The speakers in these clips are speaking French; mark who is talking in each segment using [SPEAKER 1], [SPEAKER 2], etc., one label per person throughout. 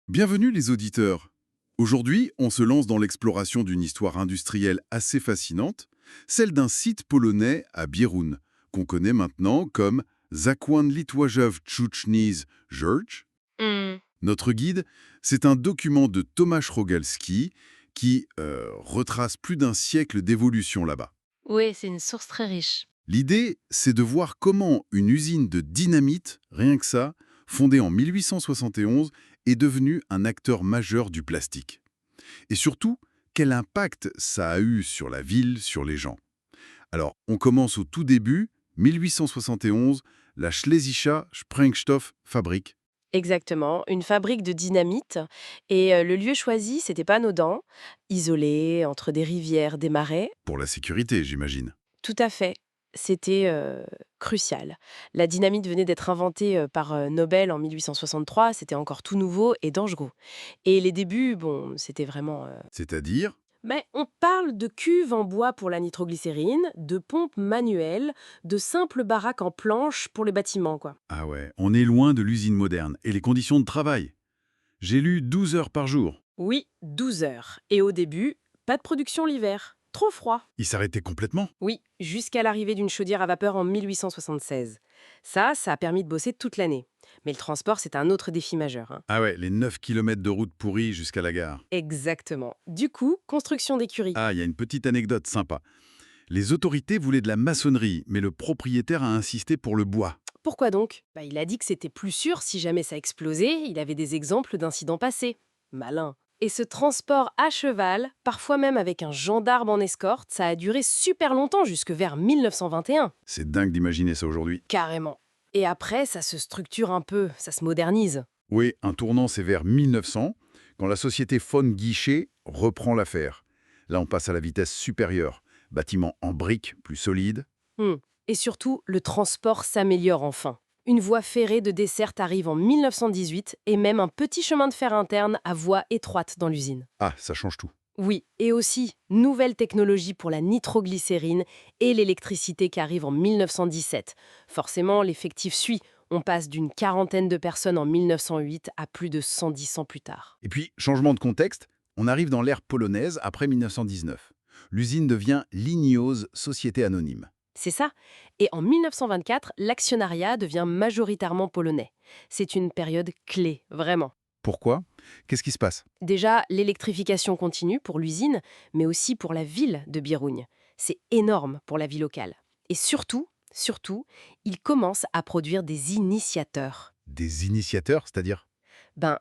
[SPEAKER 1] Bienvenue les auditeurs. Aujourd'hui, on se lance dans l'exploration d'une histoire industrielle assez fascinante, celle d'un site polonais à Bieruń, qu'on connaît maintenant comme Zakład Litwajew Czuczniz Rzecz.
[SPEAKER 2] Mmh.
[SPEAKER 1] Notre guide, c'est un document de Tomasz Rogalski qui retrace plus d'un siècle d'évolution là-bas.
[SPEAKER 2] Oui, c'est une source très riche.
[SPEAKER 1] L'idée, c'est de voir comment une usine de dynamite, rien que ça, fondée en 1871, est devenue un acteur majeur du plastique. Et surtout, quel impact ça a eu sur la ville, sur les gens. Alors, on commence au tout début, 1871, la Schlesische Sprengstoffabrik.
[SPEAKER 2] Exactement, une fabrique de dynamite. Et le lieu choisi, c'était pas anodin, isolé, entre des rivières, des marais.
[SPEAKER 1] Pour la sécurité, j'imagine.
[SPEAKER 2] Tout à fait. C'était crucial. La dynamite venait d'être inventée par Nobel en 1863, c'était encore tout nouveau et dangereux. Et les débuts, bon, c'était vraiment.
[SPEAKER 1] C'est-à-dire.
[SPEAKER 2] Mais on parle de cuves en bois pour la nitroglycérine, de pompes manuelles, de simples baraques en planches pour les bâtiments, quoi.
[SPEAKER 1] Ah ouais, on est loin de l'usine moderne. Et les conditions de travail. J'ai lu 12 heures par jour.
[SPEAKER 2] Oui, 12 heures. Et au début, pas de production l'hiver. Trop froid.
[SPEAKER 1] Ils s'arrêtaient complètement.
[SPEAKER 2] Oui, jusqu'à l'arrivée d'une chaudière à vapeur en 1876. Ça a permis de bosser toute l'année. Mais le transport, c'est un autre défi majeur, hein.
[SPEAKER 1] Ah ouais, les 9 kilomètres de route pourrie jusqu'à la gare.
[SPEAKER 2] Exactement. Du coup, construction d'écuries.
[SPEAKER 1] Ah, il y a une petite anecdote sympa. Les autorités voulaient de la maçonnerie, mais le propriétaire a insisté pour le bois.
[SPEAKER 2] Pourquoi donc? Il a dit que c'était plus sûr si jamais ça explosait, il avait des exemples d'incidents passés. Malin. Et ce transport à cheval, parfois même avec un gendarme en escorte, ça a duré super longtemps, jusque vers 1921.
[SPEAKER 1] C'est dingue d'imaginer ça aujourd'hui.
[SPEAKER 2] Carrément. Et après, ça se structure un peu, ça se modernise.
[SPEAKER 1] Oui, un tournant, c'est vers 1900, quand la société Von Guichet reprend l'affaire. Là, on passe à la vitesse supérieure. Bâtiment en briques, plus solide.
[SPEAKER 2] Hmm. Et surtout, le transport s'améliore enfin. Une voie ferrée de desserte arrive en 1918 et même un petit chemin de fer interne à voie étroite dans l'usine.
[SPEAKER 1] Ah, ça change tout.
[SPEAKER 2] Oui, et aussi, nouvelle technologie pour la nitroglycérine et l'électricité qui arrive en 1917. Forcément, l'effectif suit. On passe d'une quarantaine de personnes en 1908 à plus de 110 ans plus tard.
[SPEAKER 1] Et puis, changement de contexte, on arrive dans l'ère polonaise après 1919. L'usine devient Lignose Société Anonyme.
[SPEAKER 2] C'est ça. Et en 1924, l'actionnariat devient majoritairement polonais. C'est une période clé, vraiment.
[SPEAKER 1] Pourquoi? Qu'est-ce qui se passe?
[SPEAKER 2] Déjà, l'électrification continue pour l'usine, mais aussi pour la ville de Bieruń. C'est énorme pour la vie locale. Et surtout, ils commencent à produire des initiateurs.
[SPEAKER 1] Des initiateurs, c'est-à-dire?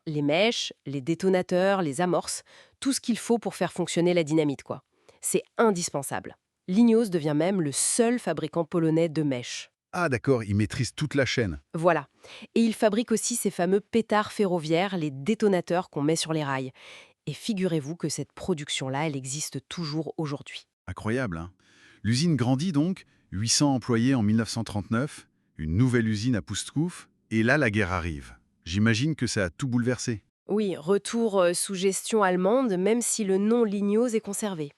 [SPEAKER 2] Les mèches, les détonateurs, les amorces, tout ce qu'il faut pour faire fonctionner la dynamite, quoi. C'est indispensable. Lignos devient même le seul fabricant polonais de mèches.
[SPEAKER 1] Ah d'accord, ils maîtrisent toute la chaîne.
[SPEAKER 2] Voilà. Et il fabrique aussi ces fameux pétards ferroviaires, les détonateurs qu'on met sur les rails. Et figurez-vous que cette production-là, elle existe toujours aujourd'hui.
[SPEAKER 1] Incroyable, hein? L'usine grandit donc, 800 employés en 1939, une nouvelle usine à Pustkow, et là la guerre arrive. J'imagine que ça a tout bouleversé.
[SPEAKER 2] Oui, retour sous gestion allemande, même si le nom Lignos est conservé.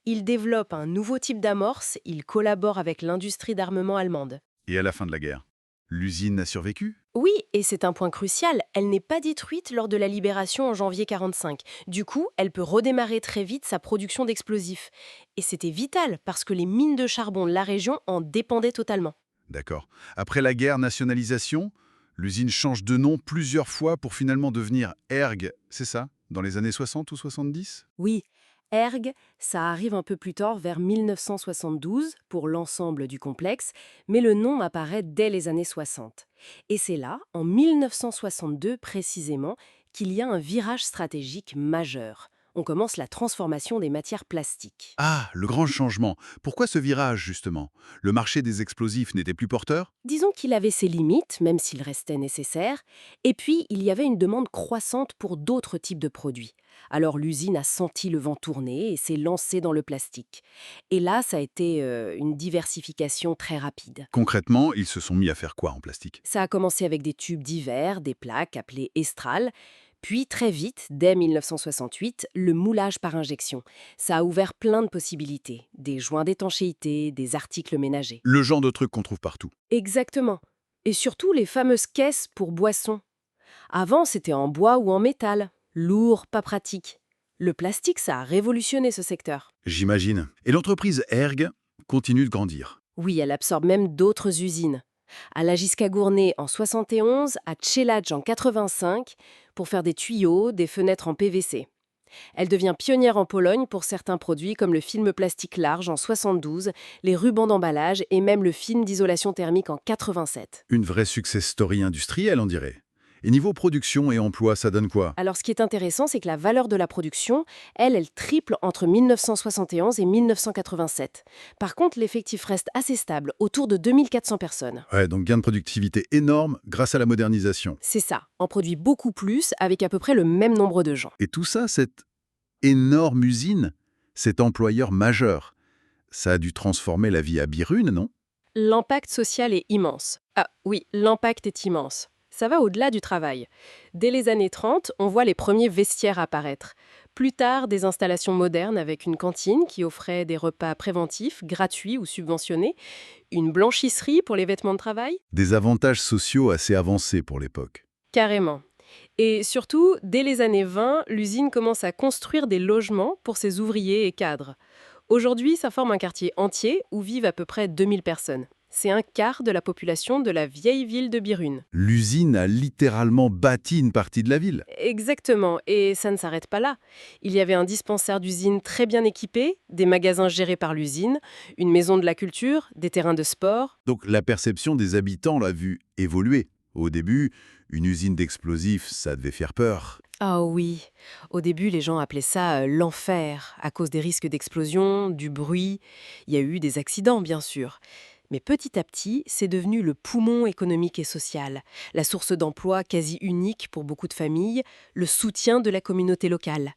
[SPEAKER 2] Il développe un nouveau type d'amorce, il collabore avec l'industrie d'armement allemande.
[SPEAKER 1] Et à la fin de la guerre, l'usine a survécu?
[SPEAKER 2] Oui, et c'est un point crucial, elle n'est pas détruite lors de la libération en janvier 45. Du coup, elle peut redémarrer très vite sa production d'explosifs. Et c'était vital parce que les mines de charbon de la région en dépendaient totalement.
[SPEAKER 1] D'accord. Après la guerre, nationalisation, l'usine change de nom plusieurs fois pour finalement devenir Erg, c'est ça? Dans les années 60 ou 70?
[SPEAKER 2] Oui, Erg, ça arrive un peu plus tard vers 1972 pour l'ensemble du complexe, mais le nom apparaît dès les années 60. Et c'est là, en 1962 précisément, qu'il y a un virage stratégique majeur. On commence la transformation des matières plastiques.
[SPEAKER 1] Ah, le grand changement. Pourquoi ce virage, justement? Le marché des explosifs n'était plus porteur?
[SPEAKER 2] Disons qu'il avait ses limites, même s'il restait nécessaire, et puis il y avait une demande croissante pour d'autres types de produits. Alors l'usine a senti le vent tourner et s'est lancée dans le plastique. Et là, ça a été une diversification très rapide.
[SPEAKER 1] Concrètement, ils se sont mis à faire quoi en plastique?
[SPEAKER 2] Ça a commencé avec des tubes divers, des plaques appelées estrales, puis très vite, dès 1968, le moulage par injection. Ça a ouvert plein de possibilités, des joints d'étanchéité, des articles ménagers.
[SPEAKER 1] Le genre de truc qu'on trouve partout.
[SPEAKER 2] Exactement. Et surtout les fameuses caisses pour boissons. Avant, c'était en bois ou en métal. Lourd, pas pratique. Le plastique, ça a révolutionné ce secteur.
[SPEAKER 1] J'imagine. Et l'entreprise Erg continue de grandir.
[SPEAKER 2] Oui, elle absorbe même d'autres usines. À la Gisca-Gournay en 71, à Tcheladj en 85, pour faire des tuyaux, des fenêtres en PVC. Elle devient pionnière en Pologne pour certains produits comme le film plastique large en 72, les rubans d'emballage et même le film d'isolation thermique en 87.
[SPEAKER 1] Une vraie success story industrielle, on dirait. Et niveau production et emploi, ça donne quoi?
[SPEAKER 2] Alors ce qui est intéressant, c'est que la valeur de la production, elle triple entre 1971 et 1987. Par contre, l'effectif reste assez stable, autour de 2400 personnes.
[SPEAKER 1] Ouais, donc gain de productivité énorme grâce à la modernisation.
[SPEAKER 2] C'est ça, on produit beaucoup plus avec à peu près le même nombre de gens.
[SPEAKER 1] Et tout ça, cette énorme usine, cet employeur majeur, ça a dû transformer la vie à Birune, non?
[SPEAKER 2] L'impact social est immense. Ah oui, l'impact est immense. Ça va au-delà du travail. Dès les années 30, on voit les premiers vestiaires apparaître. Plus tard, des installations modernes avec une cantine qui offrait des repas préventifs, gratuits ou subventionnés, une blanchisserie pour les vêtements de travail.
[SPEAKER 1] Des avantages sociaux assez avancés pour l'époque.
[SPEAKER 2] Carrément. Et surtout, dès les années 20, l'usine commence à construire des logements pour ses ouvriers et cadres. Aujourd'hui, ça forme un quartier entier où vivent à peu près 2000 personnes. C'est un quart de la population de la vieille ville de Birune.
[SPEAKER 1] L'usine a littéralement bâti une partie de la ville.
[SPEAKER 2] Exactement, et ça ne s'arrête pas là. Il y avait un dispensaire d'usine très bien équipé, des magasins gérés par l'usine, une maison de la culture, des terrains de sport.
[SPEAKER 1] Donc la perception des habitants l'a vu évoluer. Au début, une usine d'explosifs, ça devait faire peur.
[SPEAKER 2] Ah oui, au début les gens appelaient ça l'enfer, à cause des risques d'explosion, du bruit. Il y a eu des accidents bien sûr. Mais petit à petit, c'est devenu le poumon économique et social, la source d'emploi quasi unique pour beaucoup de familles, le soutien de la communauté locale.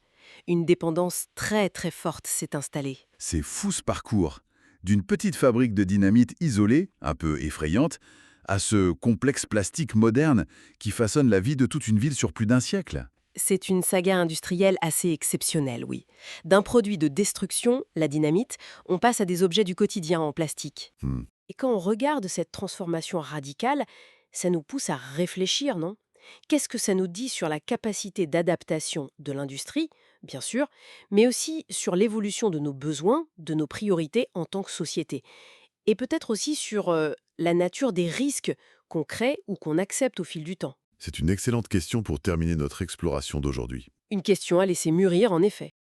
[SPEAKER 2] Une dépendance très très forte s'est installée.
[SPEAKER 1] C'est fou ce parcours. D'une petite fabrique de dynamite isolée, un peu effrayante, à ce complexe plastique moderne qui façonne la vie de toute une ville sur plus d'un siècle.
[SPEAKER 2] C'est une saga industrielle assez exceptionnelle, oui. D'un produit de destruction, la dynamite, on passe à des objets du quotidien en plastique.
[SPEAKER 1] Hmm.
[SPEAKER 2] Et quand on regarde cette transformation radicale, ça nous pousse à réfléchir, non? Qu'est-ce que ça nous dit sur la capacité d'adaptation de l'industrie, bien sûr, mais aussi sur l'évolution de nos besoins, de nos priorités en tant que société? Et peut-être aussi sur la nature des risques qu'on crée ou qu'on accepte au fil du temps.
[SPEAKER 1] C'est une excellente question pour terminer notre exploration d'aujourd'hui.
[SPEAKER 2] Une question à laisser mûrir, en effet.